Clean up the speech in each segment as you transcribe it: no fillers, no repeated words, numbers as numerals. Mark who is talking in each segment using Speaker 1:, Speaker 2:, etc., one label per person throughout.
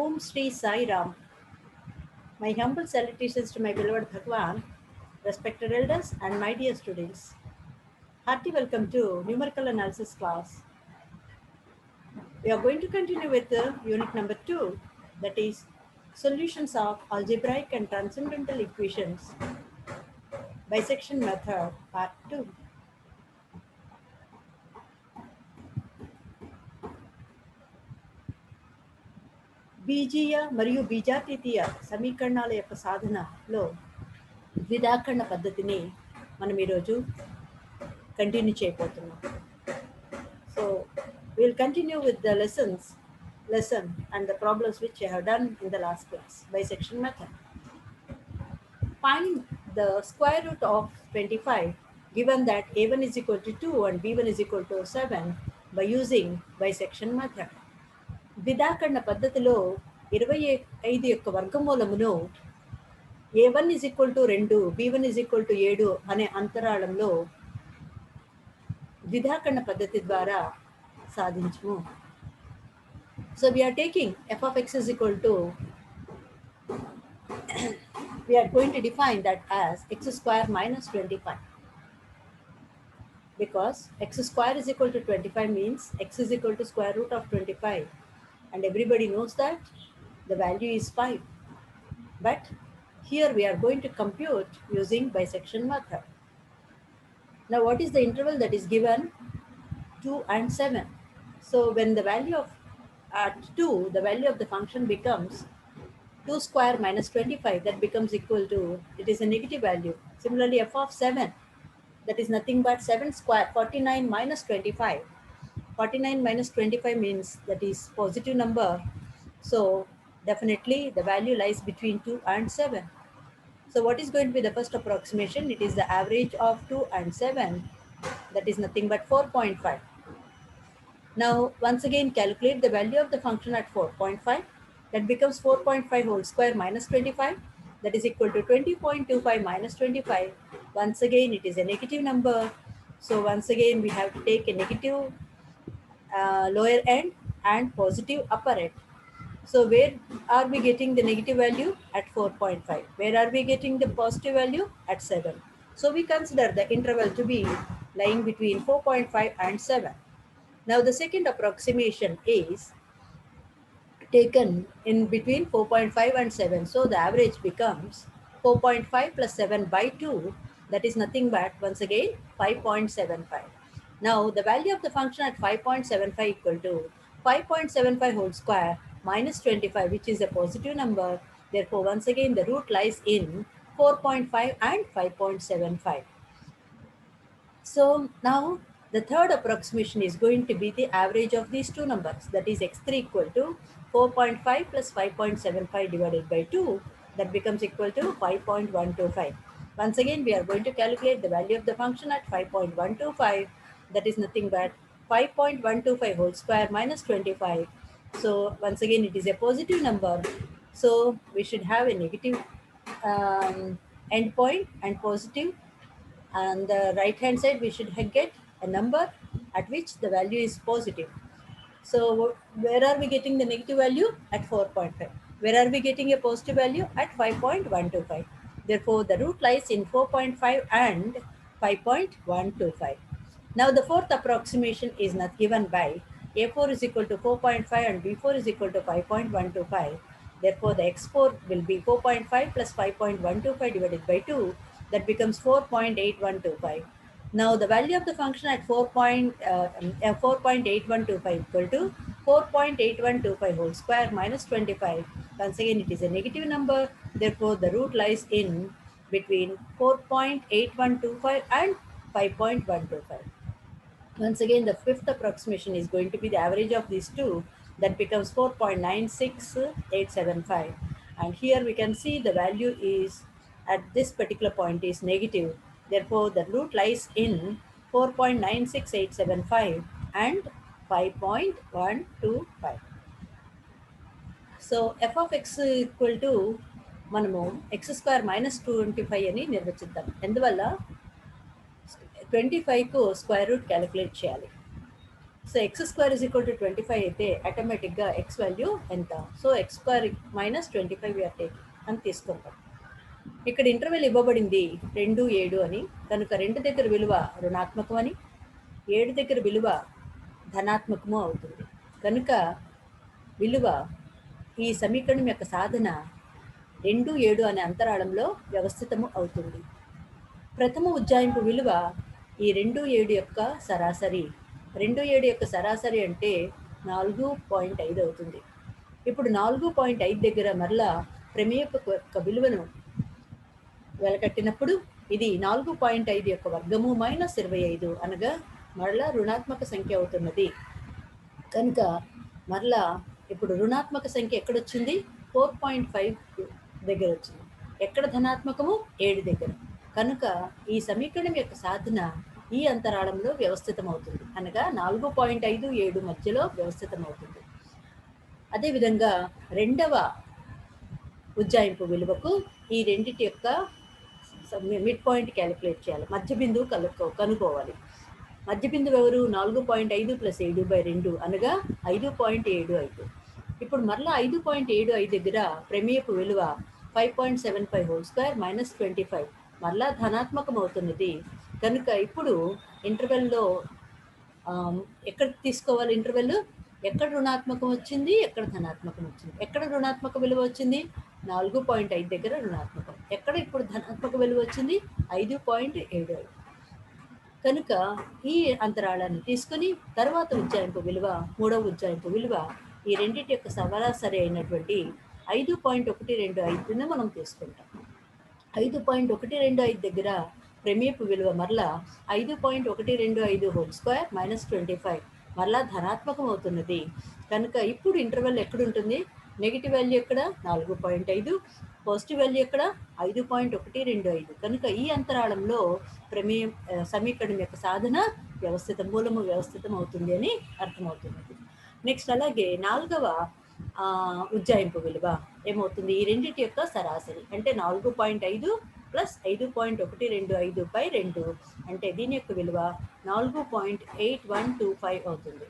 Speaker 1: Om Sri Sai Ram. My humble salutations to my beloved Bhagwan, respected elders, and my dear students. Hearty welcome to numerical analysis class. We are going to continue with the unit number 2, that is solutions of algebraic and transcendental equations, bisection method, part 2. బీజీయ మరియు బీజాతీయ సమీకరణాల యొక్క సాధనలో ద్విదాకరణ పద్ధతిని మనం ఈరోజు continue చేయబోతున్నాం. So we'll continue with the lesson and the problems which I have done in the last class, bisection method. Find the square root of 25 given that a1 is equal to 2 and b1 is equal to 7 by using bisection method. ద్విదాకరణ పద్ధతిలో 25 యొక్క వర్గమూలమును a1 is equal to 2, b1 is equal to 7 అనే అంతరాళంలో ద్విదాకరణ పద్ధతి ద్వారా సాధించము. So we are taking f of x is equal to, we are going to define that as x square minus 25. Because x square is equal to 25 means x is equal to square root of 25. And everybody knows that the value is 5. But here we are going to compute using bisection method. Now what is the interval that is given? 2 and 7. So when the value of at 2, the value of the function becomes 2 square minus 25, that becomes equal to, it is a negative value. Similarly, f of 7, that is nothing but 7 square, 49 minus 25. 49 minus 25 means that is positive number. So definitely the value lies between 2 and 7. So what is going to be the first approximation? It is the average of 2 and 7. That is nothing but 4.5. Now, once again, calculate the value of the function at 4.5. That becomes 4.5 whole square minus 25. That is equal to 20.25 minus 25. Once again, it is a negative number. So once again, we have to take a negative lower end and positive upper end. So where are we getting the negative value? At 4.5. Where are we getting the positive value? At 7. So we consider the interval to be lying between 4.5 and 7. Now the second approximation is taken in between 4.5 and 7. So the average becomes 4.5 plus 7 by 2. That is nothing but, once again, 5.75. Now the value of the function at 5.75 equal to 5.75 whole square minus 25, which is a positive number. Therefore, once again, the root lies in 4.5 and 5.75. So now the third approximation is going to be the average of these two numbers. That is x3 equal to 4.5 plus 5.75 divided by 2. That becomes equal to 5.125. Once again, we are going to calculate the value of the function at 5.125. That is nothing but 5.125 whole square minus 25. So once again, it is a positive number. So we should have a negative end point and positive. On the right hand side, we should get a number at which the value is positive. So where are we getting the negative value? At 4.5. Where are we getting a positive value? At 5.125. Therefore, the root lies in 4.5 and 5.125. Now the fourth approximation is not given by a4 is equal to 4.5 and b4 is equal to 5.125. Therefore, the x4 will be 4.5 plus 5.125 divided by 2. That becomes 4.8125. Now the value of the function at 4.8125 equal to 4.8125 whole square minus 25. Once again, it is a negative number. Therefore, the root lies in between 4.8125 and 5.125. Once again, the fifth approximation is going to be the average of these two. That becomes 4.96875. And here we can see the value is at this particular point is negative. Therefore, the root lies in 4.96875 and 5.125. So f of x equal to మనము x square minus 25 అని నిర్వచిద్దాం. ఎందువల్ల 25కు square root calculate చేయాలి. So X square is equal to 25 అయితే ఆటోమేటిక్గా X value ఎంత? So X square minus 25 we are taking అని తీసుకుంటాం. ఇక్కడ ఇంటర్వెల్ ఇవ్వబడింది 2, 7 అని. కనుక 2 దగ్గర విలువ రుణాత్మకం అని, 7 దగ్గర విలువ ధనాత్మకము అవుతుంది. కనుక విలువ ఈ సమీకరణం యొక్క సాధన 2, 7 అనే అంతరాళంలో వ్యవస్థితము అవుతుంది. ప్రథమ ఉజ్జాయింపు విలువ ఈ 2, 7 యొక్క సరాసరి. 2, 7 యొక్క సరాసరి అంటే 4.5 అవుతుంది. ఇప్పుడు 4.5 దగ్గర మరలా ప్రమేయపు యొక్క విలువను వెలకట్టినప్పుడు ఇది 4.5 యొక్క వర్గము మైనస్ 25 అనగా మరలా రుణాత్మక సంఖ్య అవుతున్నది. కనుక మరలా ఇప్పుడు రుణాత్మక సంఖ్య ఎక్కడొచ్చింది? 4.5 దగ్గర వచ్చింది. ఎక్కడ ధనాత్మకము? 7 దగ్గర. కనుక ఈ సమీకరణం యొక్క సాధన ఈ అంతరాళంలో వ్యవస్థితమవుతుంది, అనగా 4.5, 7 మధ్యలో వ్యవస్థితమవుతుంది. అదేవిధంగా రెండవ ఉజ్జాయింపు విలువకు ఈ రెండింటి యొక్క మిడ్ పాయింట్ క్యాలిక్యులేట్ చేయాలి, మధ్య బిందువు కనుక్కోవాలి. మధ్య బిందువు ఎవరు? 4.5 + 7/2 అనగా 5.75. ఇప్పుడు మరలా 5.75 దగ్గర ప్రమేయపు విలువ 5.75 హోల్ స్క్వేర్ మైనస్ 25 మరలా ధనాత్మకం అవుతున్నది. కనుక ఇప్పుడు ఇంటర్వెల్లో ఎక్కడ తీసుకోవాలి? ఇంటర్వెల్ ఎక్కడ రుణాత్మకం వచ్చింది, ఎక్కడ ధనాత్మకం వచ్చింది? ఎక్కడ రుణాత్మక విలువ వచ్చింది? 4.5 దగ్గర రుణాత్మకం. ఎక్కడ ఇప్పుడు ధనాత్మక విలువ వచ్చింది? 5.75. కనుక ఈ అంతరాళాన్ని తీసుకుని తర్వాత ఉజ్జాయింపు విలువ, మూడవ ఉజ్జాయింపు విలువ ఈ రెండింటి యొక్క సరాసరి అయినటువంటి 5.125ను మనం తీసుకుంటాం. 5.125 దగ్గర ప్రమేయపు విలువ మరలా 5.125 హోల్ స్క్వేర్ మైనస్ 25 మరలా ధనాత్మకం అవుతున్నది. కనుక ఇప్పుడు ఇంటర్వెల్ ఎక్కడుంటుంది? నెగిటివ్ వాల్యూ ఎక్కడ? 4.5, పాజిటివ్ వాల్యూ ఎక్కడ? 5.125. కనుక ఈ అంతరాళంలో సమీకరణం యొక్క సాధన మూలము వ్యవస్థితం అవుతుంది అని అర్థమవుతున్నది. నెక్స్ట్ అలాగే నాలుగవ ఉజ్జాయింపు విలువ ఏమవుతుంది? ఈ రెండింటి యొక్క సరాసరి అంటే 4.5 + 5.125/2 అంటే దీని యొక్క విలువ 4.8125 అవుతుంది.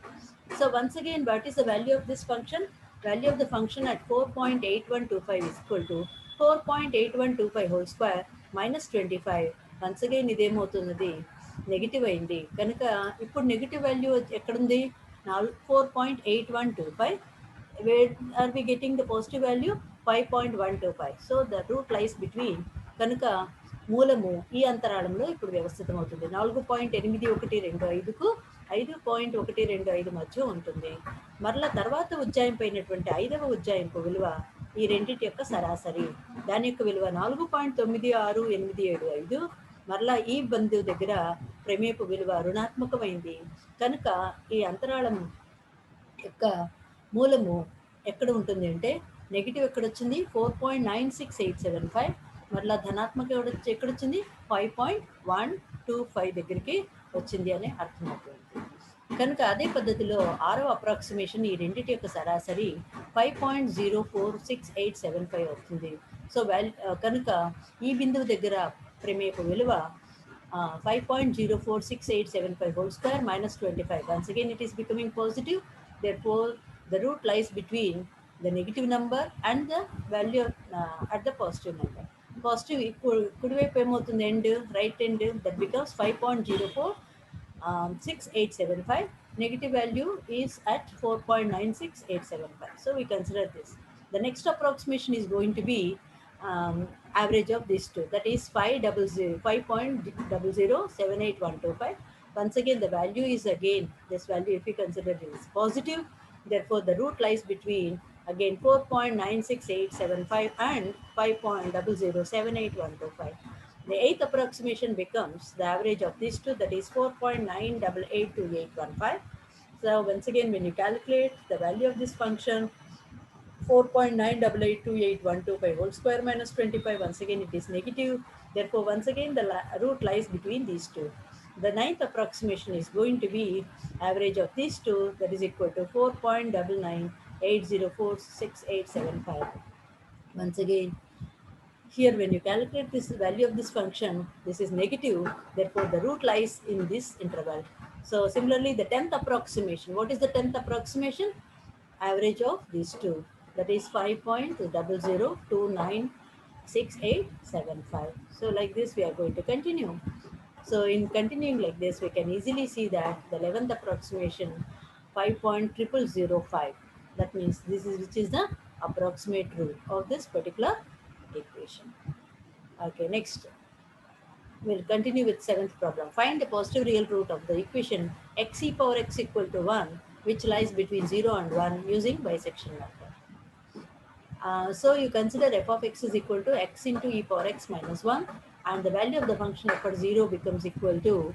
Speaker 1: So once again what is the value of this function? Value of the function at 4.8125 is equal to 4.8125 whole square minus 25. Once again ఇదేమవుతున్నది? Negative అయింది. కనుక ఇప్పుడు నెగిటివ్ వాల్యూ ఎక్కడుంది? 4.8125. Where are we getting the positive value? 5.125. So the root lies between. కనుక మూలము ఈ అంతరాళంలో ఇప్పుడు వ్యవస్థితం అవుతుంది. 4.8125కు 5.125 మధ్య ఉంటుంది. మరలా తర్వాత ఉజ్జాయింపు అయినటువంటి ఐదవ ఉజ్జాయింపు విలువ ఈ రెండింటి యొక్క సరాసరి. దాని యొక్క విలువ 4.9685. మరలా ఈ బిందువు దగ్గర ప్రమేయపు విలువ రుణాత్మకమైంది. కనుక ఈ అంతరాళం యొక్క మూలము ఎక్కడ ఉంటుంది అంటే నెగిటివ్ ఎక్కడొచ్చింది? 4.96875. మరలా ధనాత్మక ఎక్కడొచ్చింది? 5.125 దగ్గరికి వచ్చింది అని అర్థమవుతుంది. కనుక అదే పద్ధతిలో ఆరవ అప్రాక్సిమేషన్ ఈ రెండింటి యొక్క సరాసరి 5.046875 అవుతుంది. సో కనుక ఈ బిందువు దగ్గర ప్రమేయపు విలువ 5.046875 whole square minus 25. Once again it is becoming positive. Therefore the root lies between the negative number and the value at the positive number. Positive కుడివైపు ఏమవుతుంది? End, right end, that becomes 5.046875. Negative value is at 4.96875. So we consider this. The next approximation is going to be average of these two, that is 5.0078125. Once again the value is again, this value if you consider it is positive, therefore the root lies between again 4.96875 and 5.0078125. The eighth approximation becomes the average of these two, that is 4.9882815. So once again when you calculate the value of this function 4.9882812 whole square minus 25, once again it is negative. Therefore once again the root lies between these two. The ninth approximation is going to be average of these two, that is equal to 4.99804685. Once again here when you calculate this value of this function, this is negative, therefore the root lies in this interval. So similarly, the 10th approximation. What is the 10th approximation? Average of these two. That is 5.00296875. So like this, we are going to continue. So in continuing like this, we can easily see that the 11th approximation 5.0005. That means this is which is the approximate root of this particular equation. Okay, next we'll continue with seventh problem. Find the positive real root of the equation x e power x equal to 1, which lies between 0 and 1 using bisection method. So you consider f of x is equal to x into e power x minus 1, and the value of the function f at 0 becomes equal to,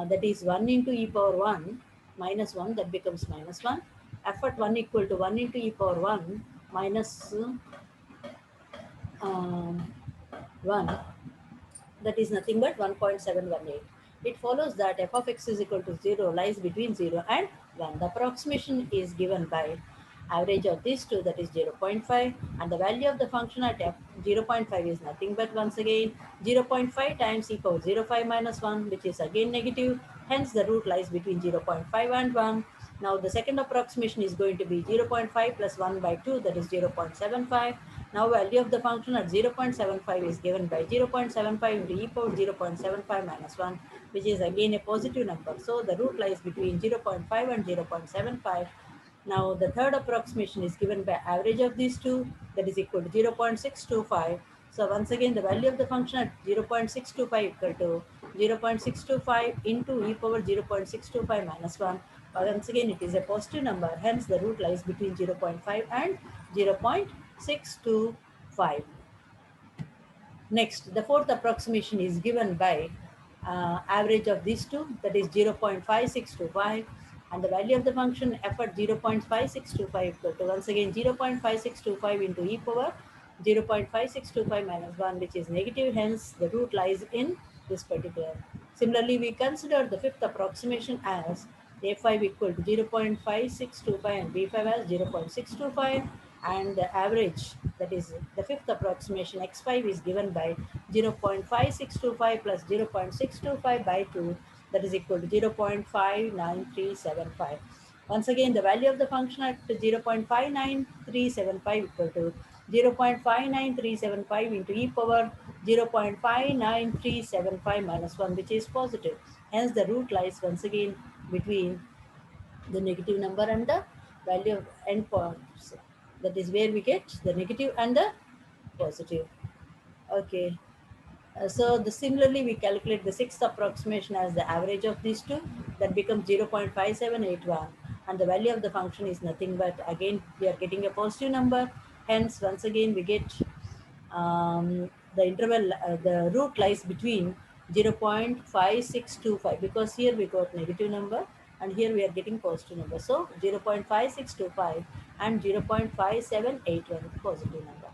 Speaker 1: that is 1 into e power 1 minus 1, that becomes minus 1. F at 1 equal to 1 into e power 1 minus 1, that is nothing but 1.718. It follows that f of x is equal to 0 lies between 0 and 1. The approximation is given by average of these two, that is 0.5, and the value of the function at f 0.5 is nothing but once again 0.5 times e power 0.5 minus 1, which is again negative. Hence the root lies between 0.5 and 1. Now the second approximation is going to be 0.5 plus 1 by 2, that is 0.75. Now value of the function at 0.75 is given by 0.75 into e power 0.75 minus 1, which is again a positive number. So the root lies between 0.5 and 0.75. Now the third approximation is given by average of these two, that is equal to 0.625. So once again the value of the function at 0.625 equal to 0.625 into e power 0.625 minus 1. Once again it is a positive number, hence the root lies between 0.5 and 0.625. Next, the fourth approximation is given by average of these two, that is 0.5625, and the value of the function f at 0.5625 equal to once again 0.5625 into e power 0.5625 minus 1, which is negative, hence the root lies in this particular. Similarly, we consider the fifth approximation as a5 equal to 0.5625 and b5 as 0.625, and the average, that is the fifth approximation x5 is given by 0.5625 plus 0.625 by 2, that is equal to 0.59375. Once again the value of the function at 0.59375 equal to 0.59375 into e power 0.59375 minus 1, which is positive. Hence the root lies once again between the negative number and the value of endpoints. That is where we get the negative and the positive. Okay. So similarly, we calculate the sixth approximation as the average of these two. That becomes 0.5781. And the value of the function is nothing but, again, we are getting a positive number. Hence, once again, we get the interval, the root lies between 0.5625, because here we got negative number and here we are getting positive number. So 0.5625 and 0.5781 positive number.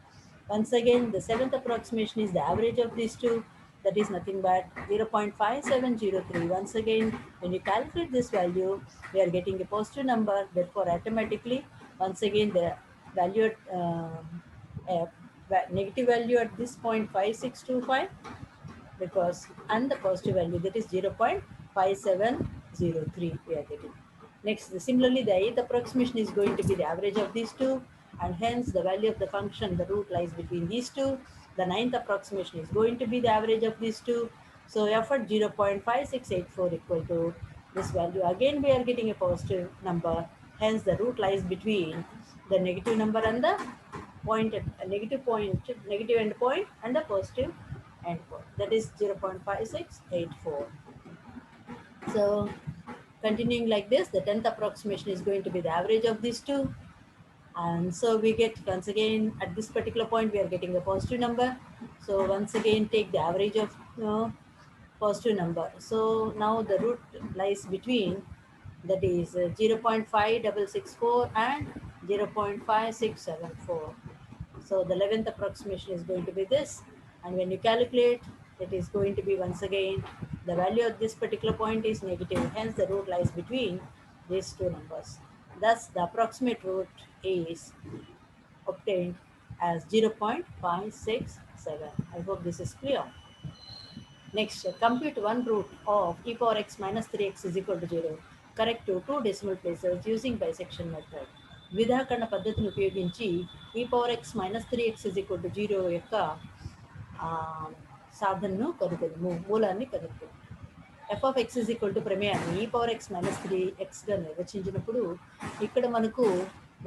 Speaker 1: Once again, the seventh approximation is the average of these two. That is nothing but 0.5703. Once again, when you calculate this value, we are getting a positive number. Therefore, automatically, once again, the value at negative value at this point 5625, because and the positive value, that is 0.5703 we are getting. Next, similarly, the eighth approximation is going to be the average of these two, and hence the value of the function, the root lies between these two. The ninth approximation is going to be the average of these two. So f at 0.5684 equal to this value. Again, we are getting a positive number. Hence, the root lies between the negative number and the negative end point and the positive end point. That is 0.5684. So continuing like this, the 10th approximation is going to be the average of these two. And so we get, once again, at this particular point, we are getting a positive number. So once again, take the average of positive number. So now the root lies between, that is 0.5664 and 0.5674. So the 11th approximation is going to be this. And when you calculate, it is going to be, once again, the value of this particular point is negative. Hence, the root lies between these two numbers. Thus, the approximate root is obtained as 0.567. I hope this is clear. Next, compute one root of e power x minus 3x is equal to 0. Correct to two decimal places using bisection method. విధాకరణ పద్ధతిని ఉపయోగించి e power x minus 3x is equal to 0 యొక్క సాధనను కనుగొనము, మూలాన్ని కనుగొనము. F of X is equal to ప్రమేయాన్ని e power X minus 3xగా నిర్వచించినప్పుడు ఇక్కడ మనకు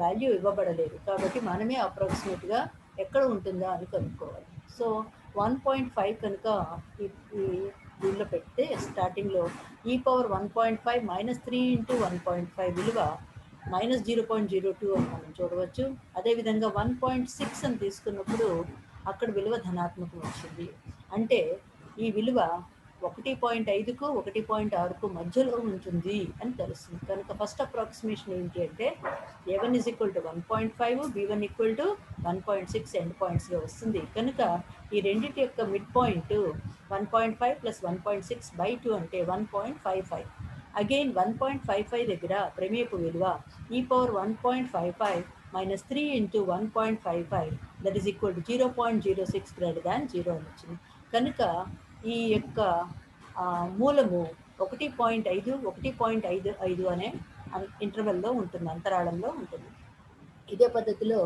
Speaker 1: వాల్యూ ఇవ్వబడలేదు కాబట్టి మనమే అప్రాక్సిమేట్గా ఎక్కడ ఉంటుందా అని కనుక్కోవాలి. సో 1.5 కనుక దీనిలో పెడితే స్టార్టింగ్లో ఈ పవర్ 1.5 మైనస్ 3 ఇంటూ 1.5 విలువ మైనస్ 0.02 అని మనం చూడవచ్చు. అదేవిధంగా 1.6 అని తీసుకున్నప్పుడు అక్కడ విలువ ధనాత్మకం వచ్చింది. అంటే ఈ విలువ 1.5కు 1.6కు మధ్యలో ఉంటుంది అని తెలుస్తుంది. కనుక ఫస్ట్ అప్రాక్సిమేషన్ ఏంటి అంటే a1 is equal to 1.5, b1 equal to 1.6 end పాయింట్స్గా వస్తుంది. కనుక ఈ రెండింటి యొక్క మిడ్ పాయింట్ 1.5 ప్లస్ 1.6/2 అంటే 1.55. అగైన్ 1.55 దగ్గర ప్రమేయపు విలువ ఈ power 1.55 minus 3 into 1.55 that is equal to 0.06 greater than 0 అని వచ్చింది. కనుక ఈ యొక్క మూలము 1.5 1.55 అనే ఇంటర్వెల్లో ఉంటుంది, అంతరాళంలో ఉంటుంది. ఇదే పద్ధతిలో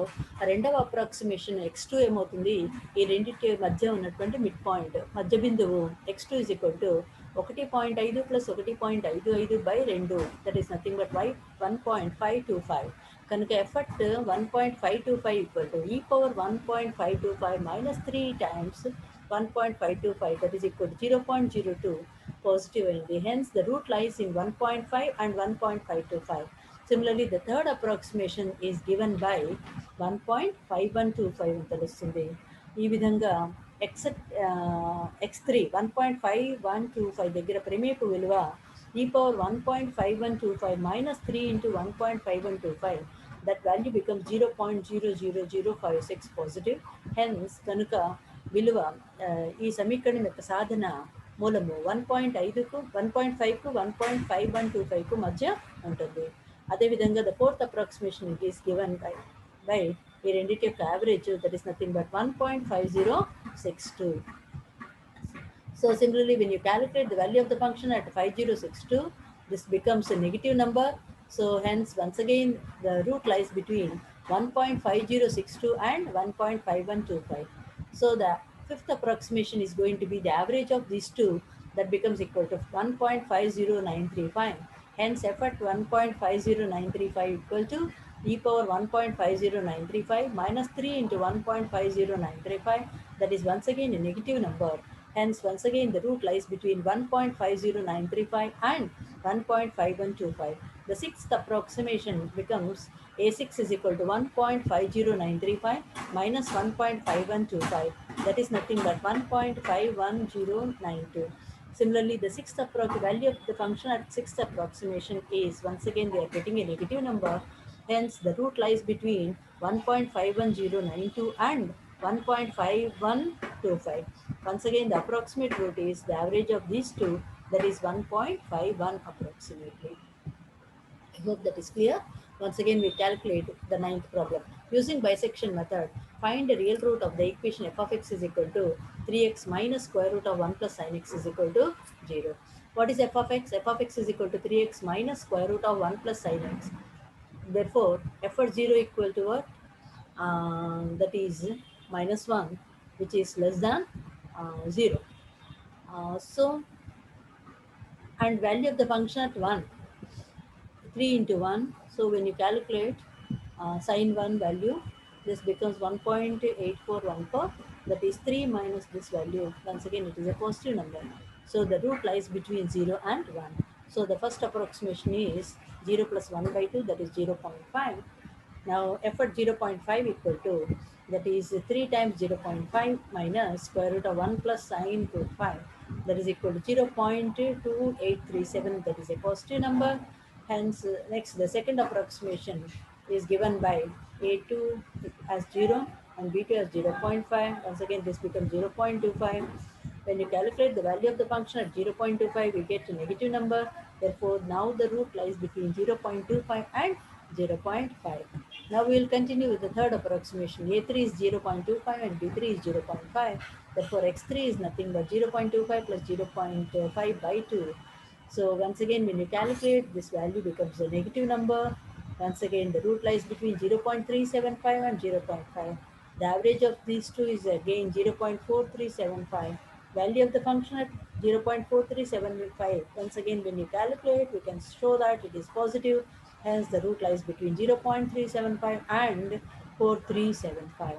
Speaker 1: రెండవ అప్రాక్సిమేషన్ x2 ఏమవుతుంది, ఈ రెండింటి మధ్య ఉన్నటువంటి మిడ్ పాయింట్ మధ్య బిందువు x2 is equal to 1.5 plus 1.55/2 that is nothing but 1.525. కనుక ఎఫర్ట్ 1.525 ఈక్వల్ టు ఈ power 1.525 minus 3 times 1.525 that is equal to 0.02 positive అయింది. Hence the root lies in 1.5 and 1.525. Similarly, the third approximation is given by 1.5125 అని తెలుస్తుంది. ఈ విధంగా x3 1.5125 దగ్గర ప్రమేయపు విలువ ఈ power 1.5125 minus 3 into 1.5125 that value becomes 0.00056 positive. Hence కనుక విలువ ఈ సమీకరణం యొక్క సాధన మూలము 1.5కు 1.5125కు మధ్య ఉంటుంది. అదేవిధంగా the fourth approximation is given by ఈ రెండింటి యొక్క average that is nothing but 1.5062. So similarly when you calculate the value of the function at 5062, this becomes a negative number. So hence once again the root lies between 1.5062 and 1.5125. So the fifth approximation is going to be the average of these two, that becomes equal to 1.50935. Hence f at 1.50935 equal to e power 1.50935 minus 3 into 1.50935, that is once again a negative number. Hence once again the root lies between 1.50935 and 1.5125. The sixth approximation becomes a6 is equal to 1.50935 minus 1.5125, that is nothing but 1.51092. Similarly, the sixth value of the function at sixth approximation is, once again we are getting a negative number. Hence the root lies between 1.51092 and 1.5125. Once again the approximate root is the average of these two, that is 1.51 approximately. I hope that is clear. Once again we calculate the ninth problem. Using bisection method, find the real root of the equation f of x is equal to 3x minus square root of 1 plus sin x is equal to 0. What is f of x? F of x is equal to 3x minus square root of 1 plus sin x. Therefore, f at 0 equal to what? That is minus 1, which is less than 0. So, and value of the function at 1, 3 into 1. So when you calculate sin 1 value, this becomes 1.8414. That is 3 minus this value. Once again, it is a positive number. So the root lies between 0 and 1. So the first approximation is 0 plus 1/2, that is 0.5. Now f at 0.5 equal to, that is 3 times 0.5 minus square root of 1 plus sin root 5, that is equal to 0.2837, that is a positive number. Hence, next the second approximation is given by a2 as 0 and b2 as 0.5. Once again, this becomes 0.25. When you calculate the value of the function at 0.25, we get a negative number. Therefore, now the root lies between 0.25 and 0.5. Now we will continue with the third approximation. A3 is 0.25 and B3 is 0.5. Therefore, x3 is nothing but 0.25 plus 0.5 by 2. So once again, when you calculate, this value becomes a negative number. Once again, the root lies between 0.375 and 0.5. The average of these two is again 0.4375. Value of the function at 0.4375. Once again, when you calculate, we can show that it is positive. Hence, the root lies between 0.375 and 4375.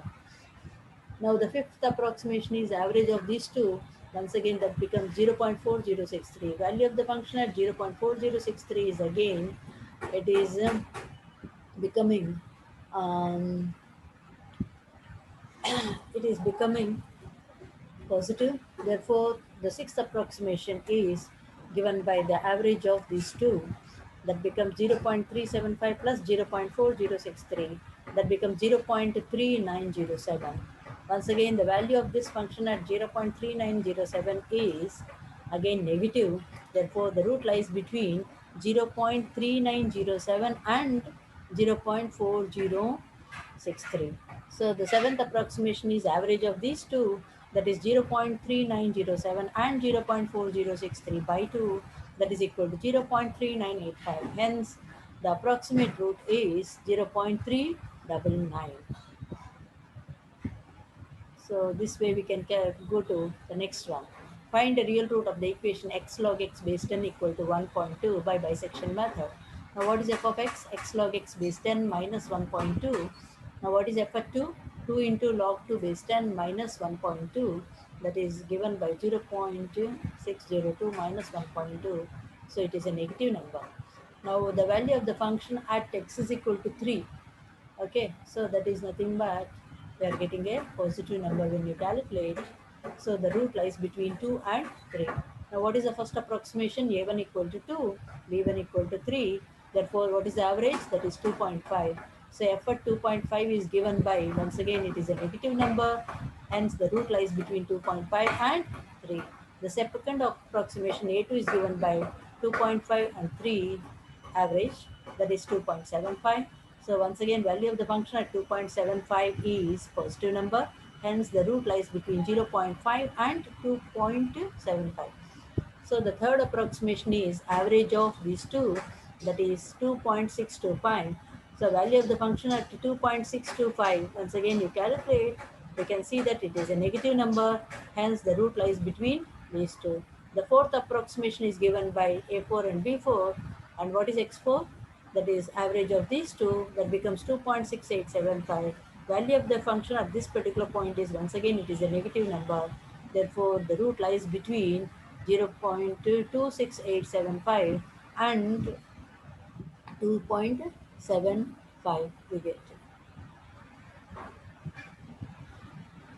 Speaker 1: Now the fifth approximation is average of these two. Once again, that becomes 0.4063. Value of the function at 0.4063 is again, it is becoming, um, it is becoming positive. Therefore, the sixth approximation is given by the average of these two. That becomes 0.375 plus 0.4063. That becomes 0.3907. Once again, the value of this function at 0.3907 is again negative. Therefore, the root lies between 0.3907 and 0.4063. So the seventh approximation is average of these two, that is 0.3907 and 0.4063 by 2, that is equal to 0.3985. Hence, the approximate root is 0.399. So this way we can go to the next one. Find the real root of the equation x log x base 10 equal to 1.2 by bisection method. Now what is f of x? X log x base 10 minus 1.2. Now what is f of 2? 2 into log 2 base 10 minus 1.2, that is given by 0.602 minus 1.2. So it is a negative number. Now the value of the function at x is equal to 3. Okay, so that is nothing but we are getting a positive number when you calculate. So the root lies between 2 and 3. Now what is the first approximation? A1 equal to 2, B1 equal to 3. Therefore, what is the average? That is 2.5. So f at 2.5 is given by, once again, it is a negative number. Hence, the root lies between 2.5 and 3. The second approximation A2 is given by 2.5 and 3 average, that is 2.75. So once again, value of the function at 2.75 is positive number. Hence, the root lies between 0.5 and 2.75. So the third approximation is average of these two, that is 2.625. So value of the function at 2.625, once again you calculate, you can see that it is a negative number, hence the root lies between these two. The fourth approximation is given by A4 and B4, and what is X4? That is average of these two, that becomes 2.6875. Value of the function at this particular point is, once again, it is a negative number. Therefore, the root lies between 0.26875 and 2.75 we get.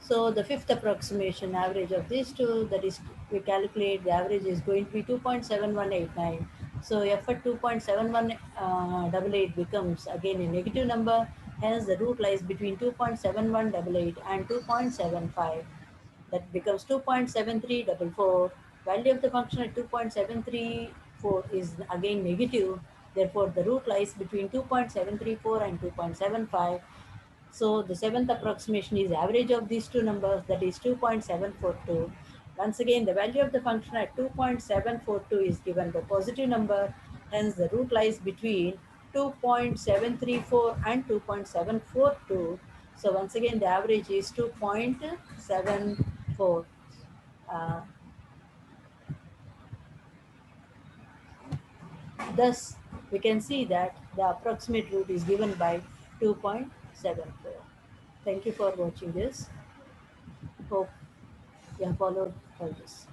Speaker 1: So the fifth approximation average of these two, that is, we calculate the average is going to be 2.7189. So f at 2.7188 becomes again a negative number. Hence the root lies between 2.7188 and 2.75. That becomes 2.7344. Value of the function at 2.734 is again negative. Therefore, the root lies between 2.734 and 2.75. So the seventh approximation is average of these two numbers, that is 2.742. Once again, the value of the function at 2.742 is given by positive number. Hence, the root lies between 2.734 and 2.742. So once again, the average is 2.74. Uh, Thus, we can see that the approximate root is given by 2.74. Thank you for watching this. Hope you have followed all this.